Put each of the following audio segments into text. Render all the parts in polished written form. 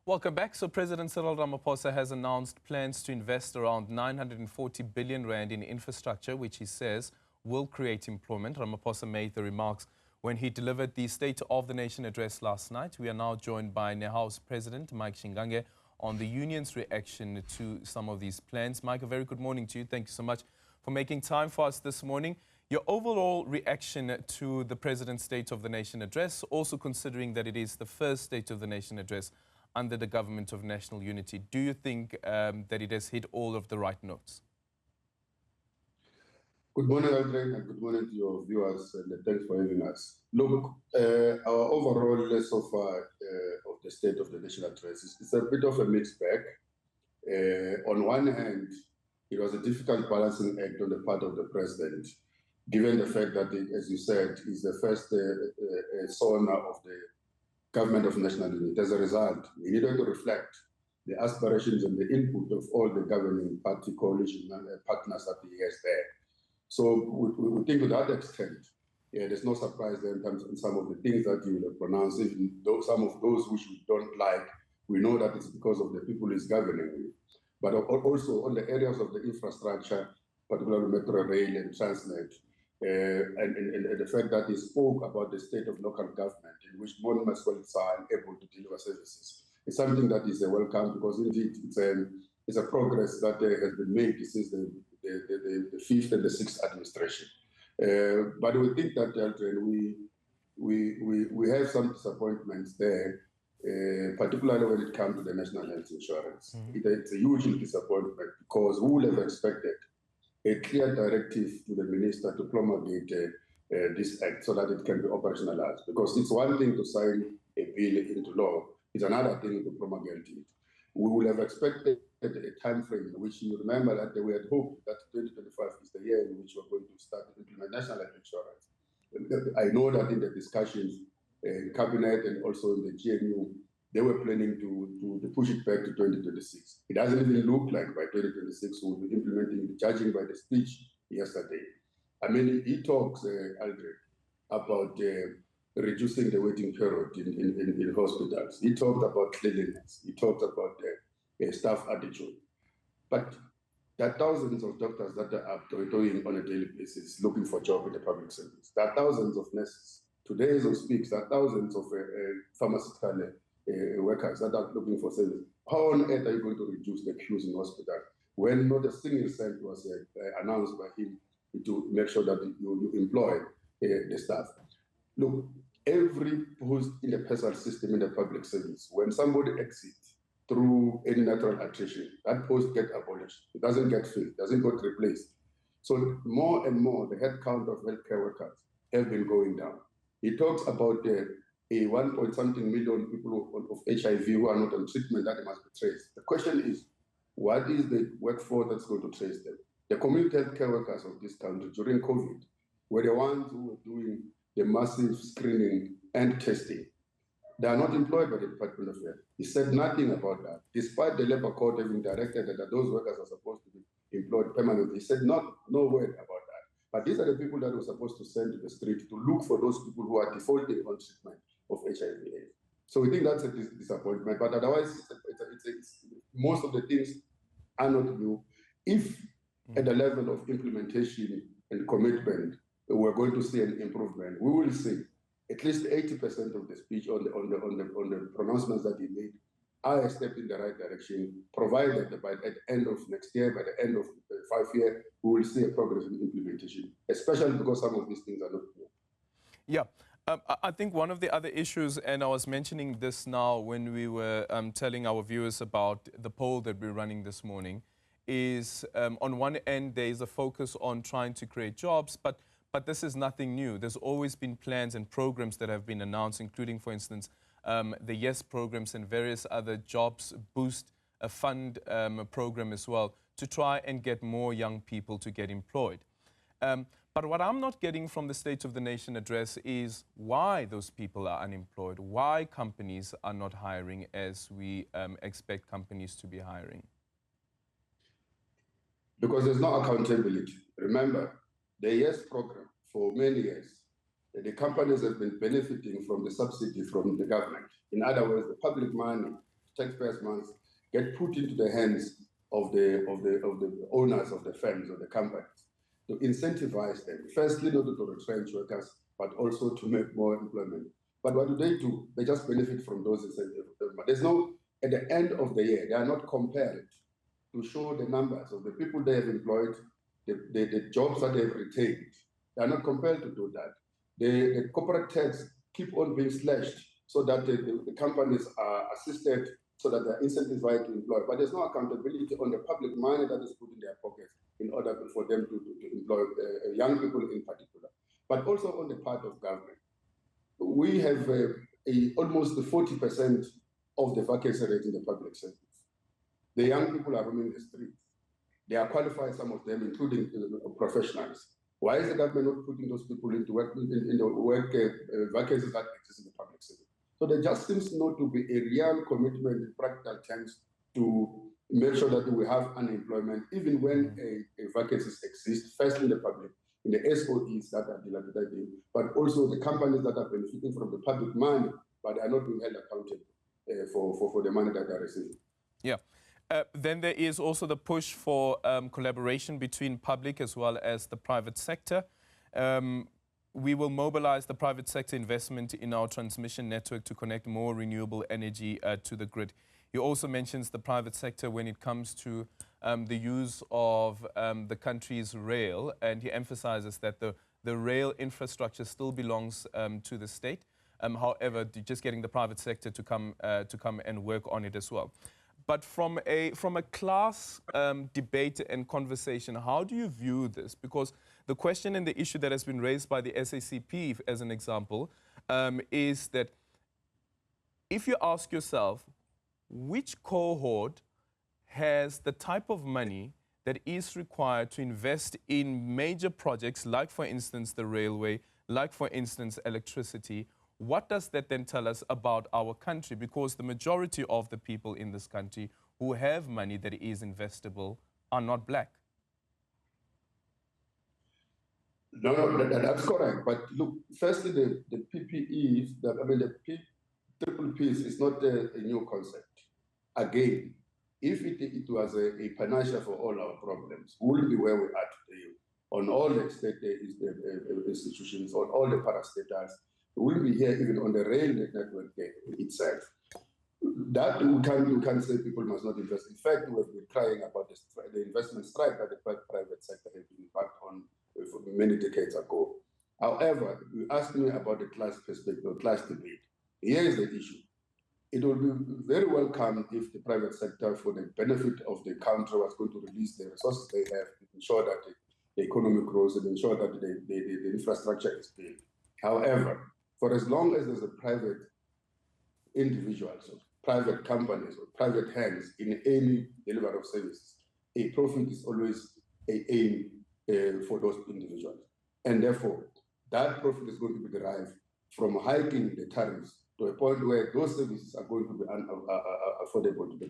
Welcome back. So President Cyril Ramaphosa has announced plans to invest around 940 billion rand in infrastructure, which he says will create employment. Ramaphosa made the remarks when he delivered the State of the Nation address last night. We are now joined by Nehawu President Mike Shingage on the union's reaction to some of these plans. Mike, a very good morning to you. Thank you so much for making time for us this morning. Your overall reaction to the President's State of the Nation address, also considering that it is the first State of the Nation address under the Government of National Unity. Do you think that it has hit all of the right notes? Good morning, Aldrin, and good morning to your viewers, and thanks for having us. Look, our overall so far of the State of the Nation address is a bit of a mixed bag. On one hand, it was a difficult balancing act on the part of the President, given the fact that, as you said, is the first SONA of the Government of National Unity. As a result, we needed to reflect the aspirations and the input of all the governing party coalition partners that he has there. So we think to that extent, there's no surprise there in terms of some of the things that you will have pronounced, even though some of those which we don't like, we know that it's because of the people he's governing with. But also on the areas of the infrastructure, particularly Metro Rail and Transnet, and the fact that he spoke about the state of local government in which more municipalities are unable to deliver services. It's something that is a welcome, because indeed it's a progress that has been made since the fifth and the sixth administration. But we think that we have some disappointments there, particularly when it comes to the national health insurance. It's a huge disappointment, because who would have expected a clear directive to the minister to promulgate this act so that it can be operationalized. Because it's one thing to sign a bill into law, it's another thing to promulgate it. We would have expected a time frame in which you remember that we had hoped that 2025 is the year in which we're going to start to implement national health insurance. I know that in the discussions in Cabinet and also in the GNU, they were planning to push it back to 2026. It doesn't even look like by 2026 we'll be implementing it, judging by the speech yesterday. I mean, he talks, Aldrin, about reducing the waiting period in hospitals. He talked about cleanliness. He talked about staff attitude. But there are thousands of doctors that are doing on a daily basis looking for a job in the public service. There are thousands of nurses. Today, as we speak, there are thousands of pharmaceutical workers that are looking for service. How on earth are you going to reduce the queues in hospital when not a single cent was announced by him to make sure that you employ the staff? Look, every post in the personal system in the public service, when somebody exits through any natural attrition, that post gets abolished. It doesn't get filled, it doesn't get replaced. So more and more, the headcount of healthcare workers have been going down. He talks about a 1-point-something million people of HIV who are not on treatment that must be traced. The question is, what is the workforce that's going to trace them? The community healthcare workers of this country during COVID were the ones who were doing the massive screening and testing. They are not employed by the Department of Health. He said nothing about that, despite the Labour Court having directed that those workers are supposed to be employed permanently. He said no word about that. But these are the people that were supposed to send to the street to look for those people who are defaulting on treatment of HIV/AIDS. So we think that's a disappointment. But otherwise, most of the things are not new. If at the level of implementation and commitment, we're going to see an improvement, we will see at least 80% of the speech on the pronouncements that he made are a step in the right direction, provided that by the end of next year, by the end of the 5 year, we will see a progress in implementation, especially because some of these things are not new. Yeah. I think one of the other issues, and I was mentioning this now when we were telling our viewers about the poll that we're running this morning, is on one end there is a focus on trying to create jobs, but this is nothing new. There's always been plans and programs that have been announced, including, for instance, the YES programs and various other jobs boost fund program as well, to try and get more young people to get employed. But what I'm not getting from the State of the Nation address is why those people are unemployed, why companies are not hiring as we expect companies to be hiring. Because there's no accountability. Remember, the YES program for many years, the companies have been benefiting from the subsidy from the government. In other words, the public money taxpayers' funds get put into the hands of the owners of the firms or the companies to incentivize them. Firstly, not to retrench workers, but also to make more employment. But what do? They just benefit from those incentives. There's no, at the end of the year, they are not compared to show the numbers of the people they have employed, the jobs that they've retained. They are not compelled to do that. The corporate tax keep on being slashed so that the companies are assisted so that they're incentivized to employ. But there's no accountability on the public money that is put in their pockets in order for them to employ young people in particular. But also on the part of government. We have almost 40% of the vacancy rate in the public sector. The young people are roaming the streets. They are qualified, some of them, including professionals. Why is the government not putting those people into work, in the work vacancies that exist in the public sector? So there just seems not to be a real commitment in practical terms to make sure that we have unemployment, even when vacancies exist, first in the public, in the SOEs that are dilapidating, but also the companies that are benefiting from the public money, but are not being held accountable for the money that they are receiving. Yeah. Then there is also the push for collaboration between public as well as the private sector. We will mobilize the private sector investment in our transmission network to connect more renewable energy to the grid. He also mentions the private sector when it comes to the use of the country's rail, and he emphasizes that the rail infrastructure still belongs to the state. However, just getting the private sector to come and work on it as well. But from a class debate and conversation, how do you view this? Because the question and the issue that has been raised by the SACP, as an example, is that if you ask yourself, which cohort has the type of money that is required to invest in major projects, like, for instance, the railway, like, for instance, electricity, what does that then tell us about our country? Because the majority of the people in this country who have money that is investable are not black. No, that's correct. But look, firstly, the PPEs, the triple Ps is not a new concept. Again, if it was a panacea for all our problems, we wouldn't be where we are today on all the state institutions, on all the parastatals. We wouldn't be here even on the rail network itself. That we can't say people must not invest. In fact, we have been crying about the investment strike that the private sector has been embarked on for many decades ago. However, you asked me about the class perspective, class debate. Here is the issue. It would be very welcome if the private sector, for the benefit of the country, was going to release the resources they have to ensure that the economy grows and ensure that the infrastructure is built. However, for as long as there's a private individuals or private companies or private hands in any delivery of services, a profit is always an aim for those individuals. And therefore, that profit is going to be derived from hiking the tariffs to a point where those services are going to be affordable to the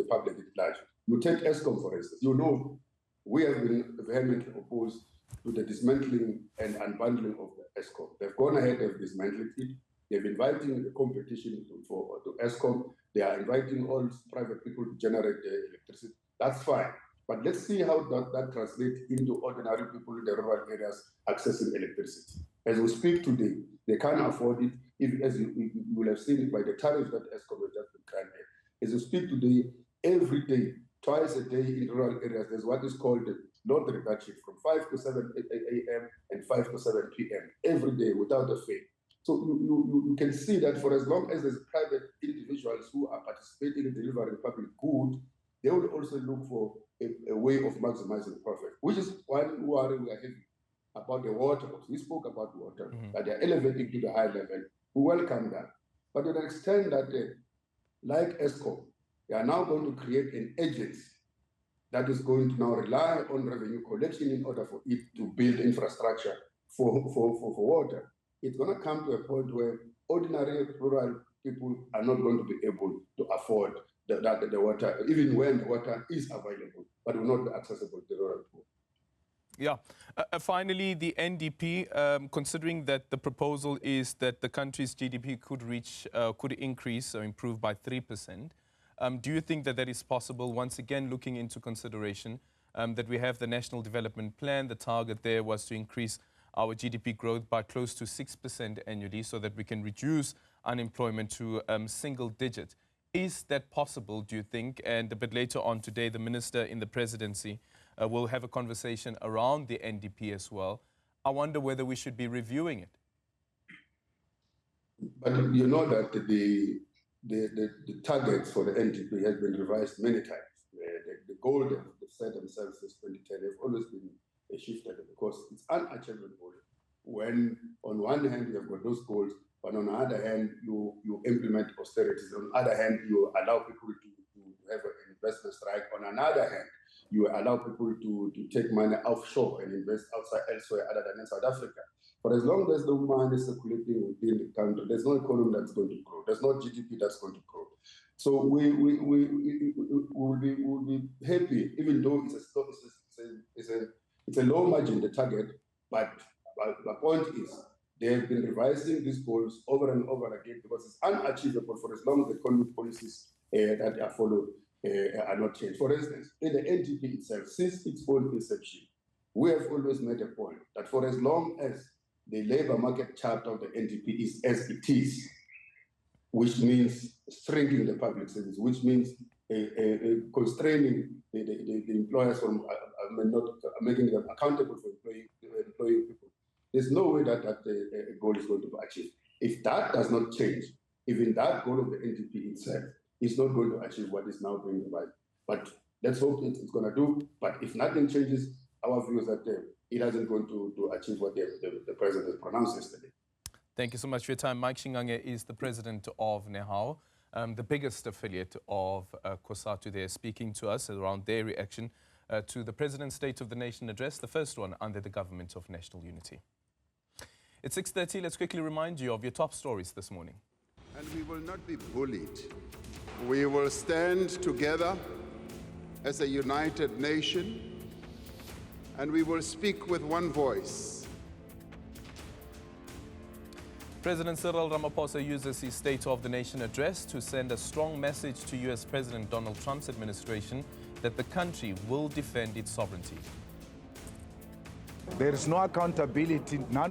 public at large. You take ESCOM, for instance. You know, we have been vehemently opposed to the dismantling and unbundling of the ESCOM. They've gone ahead, they've dismantled it. They're inviting the competition to ESCOM. They are inviting all private people to generate the electricity. That's fine. But let's see how that translates into ordinary people in the rural areas accessing electricity. As we speak today, they can't afford it, as you will have seen it by the tariffs that ESCOM has just been granted. As we speak today, every day, twice a day in rural areas, there's what is called the load reduction from 5 to 7 a.m. and 5 to 7 p.m. every day without a fail. So you can see that for as long as there's private individuals who are participating in delivering public good, they will also look for a way of maximizing profit, which is one worry we are having about the water. We spoke about water, that they are elevating to the high level. We welcome that. But to the extent that, like ESCOM, they are now going to create an agency that is going to now rely on revenue collection in order for it to build infrastructure for water. It's going to come to a point where ordinary rural people are not going to be able to afford the water, even when the water is available, but will not be accessible to the rural poor. Yeah. Finally, the NDP, considering that the proposal is that the country's GDP could increase or improve by 3%, Do you think that that is possible, once again looking into consideration that we have the National Development Plan? The target there was to increase our GDP growth by close to 6% annually so that we can reduce unemployment to single digit. Is that possible, do you think? And a bit later on today, the minister in the presidency will have a conversation around the NDP as well. I wonder whether we should be reviewing it. But you know that the targets for the NDP has been revised many times. The goal they've set themselves since 2010 have always been shifted because it's unachievable when on one hand you have got those goals, but on the other hand you implement austerities. On the other hand, you allow people to have an investment strike. On another hand, you allow people to take money offshore and invest elsewhere other than in South Africa. For as long as the money is circulating within the country, there's no economy that's going to grow. There's no GDP that's going to grow. So we will be happy, even though it's a low margin, the target. But the point is, they have been revising these goals over and over again because it's unachievable for as long as the economic policies that are followed are not changed. For instance, in the NDP itself, since its own inception, we have always made a point that for as long as the labor market chapter of the NDP is as it is, which means shrinking the public service, which means constraining the employers from not making them accountable for employing people. There's no way that goal is going to be achieved. If that does not change, even that goal of the NDP itself is not going to achieve what is now being revised. But let's hope it's going to do. But if nothing changes, our view is that it isn't going to achieve what the president pronounced yesterday. Thank you so much for your time. Mike Shingage is the president of Nehawu, the biggest affiliate of COSATU. They're speaking to us around their reaction to the President's State of the Nation address, the first one under the Government of National Unity. It's 6:30. Let's quickly remind you of your top stories this morning. And we will not be bullied. We will stand together as a united nation, and we will speak with one voice. President Cyril Ramaphosa uses his State of the Nation address to send a strong message to U.S. President Donald Trump's administration that the country will defend its sovereignty. There is no accountability, none